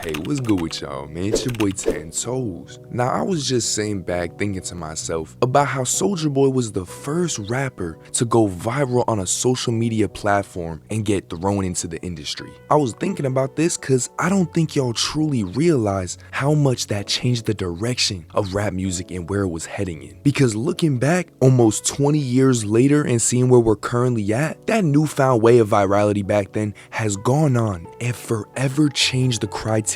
Hey, what's good with y'all, man? It's your boy 10 Toes. Now, I was just sitting back thinking to myself about how Soulja Boy was the first rapper to go viral on a social media platform and get thrown into the industry. I was thinking about this because I don't think y'all truly realize how much that changed the direction of rap music and where it was heading in. Because looking back almost 20 years later and seeing where we're currently at, that newfound way of virality back then has gone on and forever changed the criteria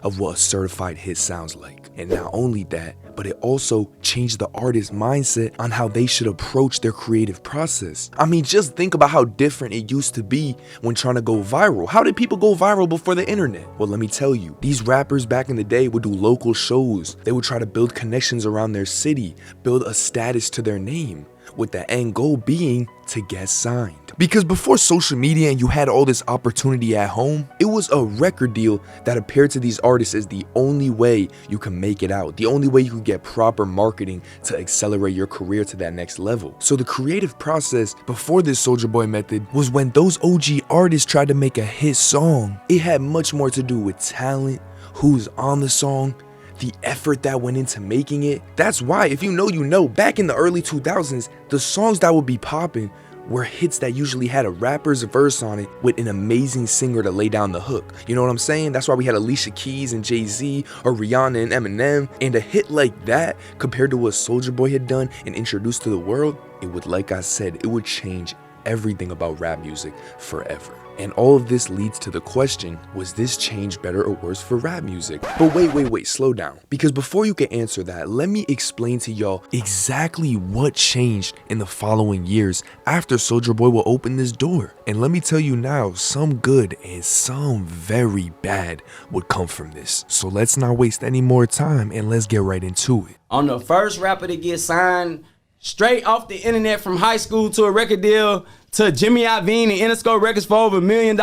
of what a certified hit sounds like. And not only that, but it also changed the artist's mindset on how they should approach their creative process. I mean, just think about how different it used to be when trying to go viral. How did people go viral before the internet? Well, let me tell you, these rappers back in the day would do local shows. They would try to build connections around their city, build a status to their name, with the end goal being to get signed. Because before social media and you had all this opportunity at home, it was a record deal that appeared to these artists as the only way you can make it out, the only way you could get proper marketing to accelerate your career to that next level. So the creative process before this Soulja Boy method was when those OG artists tried to make a hit song. It had much more to do with talent, who's on the song, the effort that went into making it. That's why, if you know, you know, back in the early 2000s, the songs that would be popping were hits that usually had a rapper's verse on it with an amazing singer to lay down the hook. You know what I'm saying? That's why we had Alicia Keys and Jay-Z, or Rihanna and Eminem. And a hit like that, compared to what Soulja Boy had done and introduced to the world, it would, like I said, it would change everything about rap music forever. And all of this leads to the question, was this change better or worse for rap music? But wait, slow down. Because before you can answer that, let me explain to y'all exactly what changed in the following years after Soulja Boy will open this door. And let me tell you now, some good and some very bad would come from this. So let's not waste any more time and let's get right into it. I'm the first rapper to get signed straight off the internet from high school to a record deal to Jimmy Iovine and Interscope Records for over $1 million.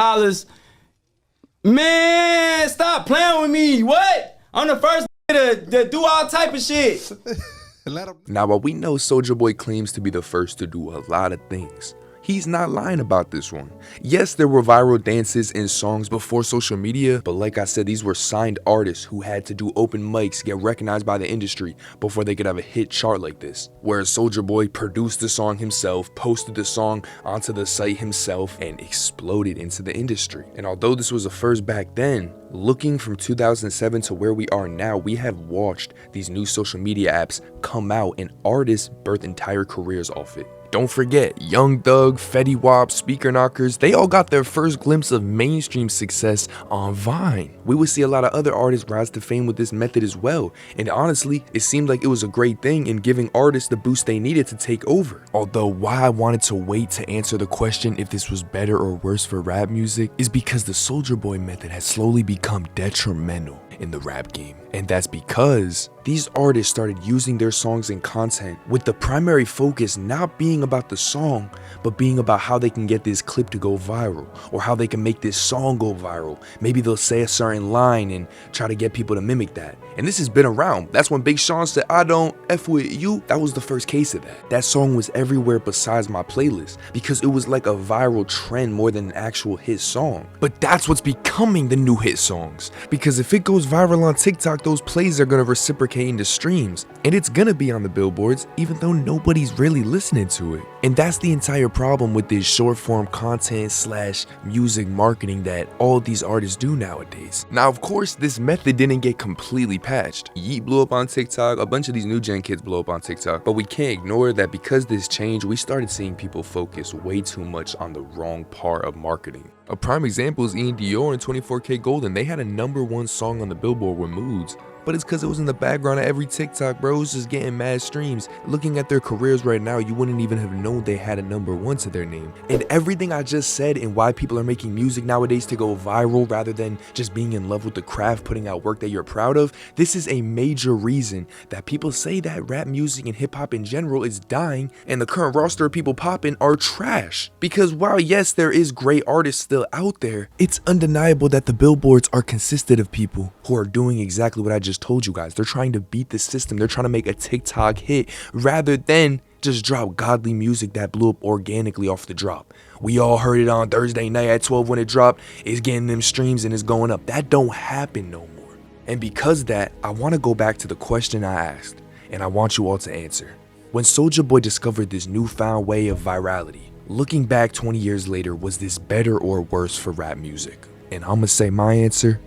Man, stop playing with me. What? I'm the first to do all type of shit. Now, while we know Soulja Boy claims to be the first to do a lot of things, he's not lying about this one. Yes, there were viral dances and songs before social media, but like I said, these were signed artists who had to do open mics, get recognized by the industry before they could have a hit chart like this. Whereas Soulja Boy produced the song himself, posted the song onto the site himself, and exploded into the industry. And although this was a first back then, looking from 2007 to where we are now, we have watched these new social media apps come out and artists birth entire careers off it. Don't forget, Young Thug, Fetty Wap, Speaker Knockers, they all got their first glimpse of mainstream success on Vine. We would see a lot of other artists rise to fame with this method as well, and honestly, it seemed like it was a great thing in giving artists the boost they needed to take over. Although why I wanted to wait to answer the question if this was better or worse for rap music is because the Soulja Boy method has slowly become detrimental in the rap game. And that's because these artists started using their songs and content with the primary focus not being about the song, but being about how they can get this clip to go viral, or how they can make this song go viral. Maybe they'll say a certain line and try to get people to mimic that. And this has been around. That's when Big Sean said, "I don't F with you." That was the first case of that. That song was everywhere besides my playlist because it was like a viral trend more than an actual hit song. But that's what's becoming the new hit songs. Because if it goes viral on TikTok, those plays are gonna reciprocate into streams, and it's gonna be on the billboards even though nobody's really listening to it. And that's the entire problem with this short form content slash music marketing that all these artists do nowadays. Now, of course, this method didn't get completely patched. Yeet blew up on TikTok, a bunch of these new gen kids blow up on TikTok, but we can't ignore that because this changed, we started seeing people focus way too much on the wrong part of marketing. A prime example is Ian Dior and 24K Golden. They had a #1 song on the Billboard with Moods, but it's because it was in the background of every TikTok, bro. It was just getting mad streams. Looking at their careers right now, you wouldn't even have known they had a #1 to their name. And everything I just said and why people are making music nowadays to go viral rather than just being in love with the craft, putting out work that you're proud of, this is a major reason that people say that rap music and hip hop in general is dying and the current roster of people popping are trash. Because while yes, there is great artists still out there, it's undeniable that the billboards are consisted of people who are doing exactly what I just told you guys. They're trying to beat the system. They're trying to make a TikTok hit rather than just dropped godly music that blew up organically off the drop. We all heard it on Thursday night at 12 when it dropped. It's getting them streams and it's going up. That don't happen no more. And because of that, I want to go back to the question I asked, and I want you all to answer. When Soulja Boy discovered this newfound way of virality, looking back 20 years later, was this better or worse for rap music? And I'm gonna say my answer,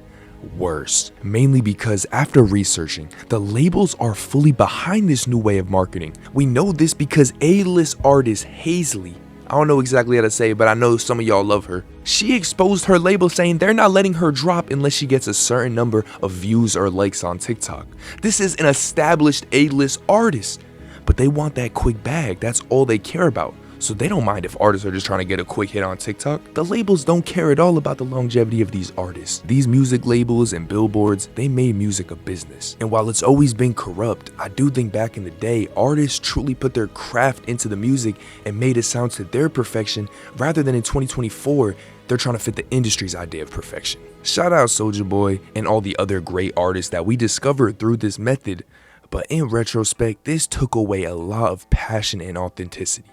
worse. Mainly because after researching, the labels are fully behind this new way of marketing. We know this because A-list artist Hazley, I don't know exactly how to say it, but I know some of y'all love her. She exposed her label saying they're not letting her drop unless she gets a certain number of views or likes on TikTok. This is an established A-list artist, but they want that quick bag. That's all they care about. So they don't mind if artists are just trying to get a quick hit on TikTok. The labels don't care at all about the longevity of these artists. These music labels and billboards, they made music a business. And while it's always been corrupt, I do think back in the day, artists truly put their craft into the music and made it sound to their perfection, rather than in 2024, they're trying to fit the industry's idea of perfection. Shout out Soulja Boy and all the other great artists that we discovered through this method. But in retrospect, this took away a lot of passion and authenticity.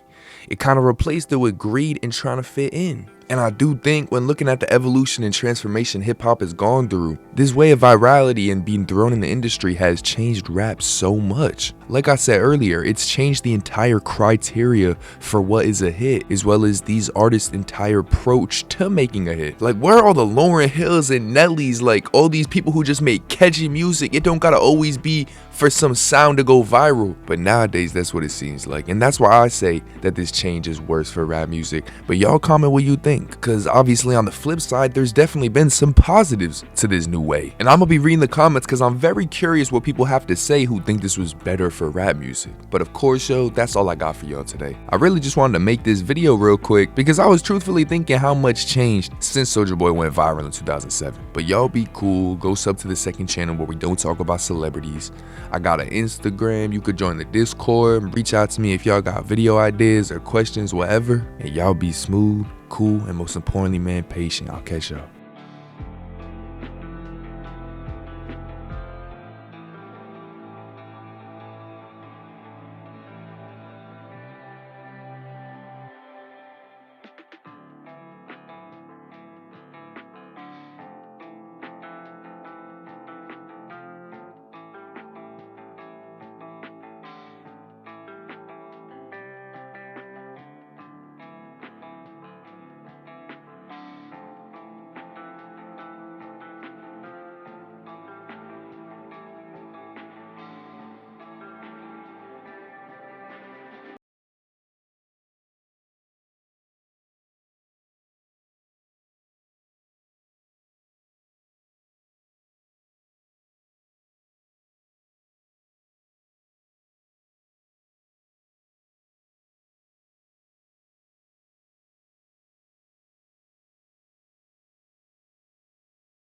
It kind of replaced it with greed and trying to fit in. And I do think when looking at the evolution and transformation hip hop has gone through, this way of virality and being thrown in the industry has changed rap so much. Like I said earlier, it's changed the entire criteria for what is a hit, as well as these artists' entire approach to making a hit. Like, where are all the Lauryn Hills and Nellies, like all these people who just make catchy music? It don't gotta always be for some sound to go viral. But nowadays, that's what it seems like. And that's why I say that this change is worse for rap music. But y'all comment what you think. Because obviously on the flip side, there's definitely been some positives to this new way. And I'm gonna be reading the comments because I'm very curious what people have to say who think this was better for rap music. But of course, yo, that's all I got for y'all today. I really just wanted to make this video real quick because I was truthfully thinking how much changed since Soulja Boy went viral in 2007. But y'all be cool, go sub to the second channel where we don't talk about celebrities. I got an Instagram, you could join the Discord, reach out to me if y'all got video ideas or questions, whatever. And y'all be smooth, cool, and most importantly, man, patient. I'll catch y'all.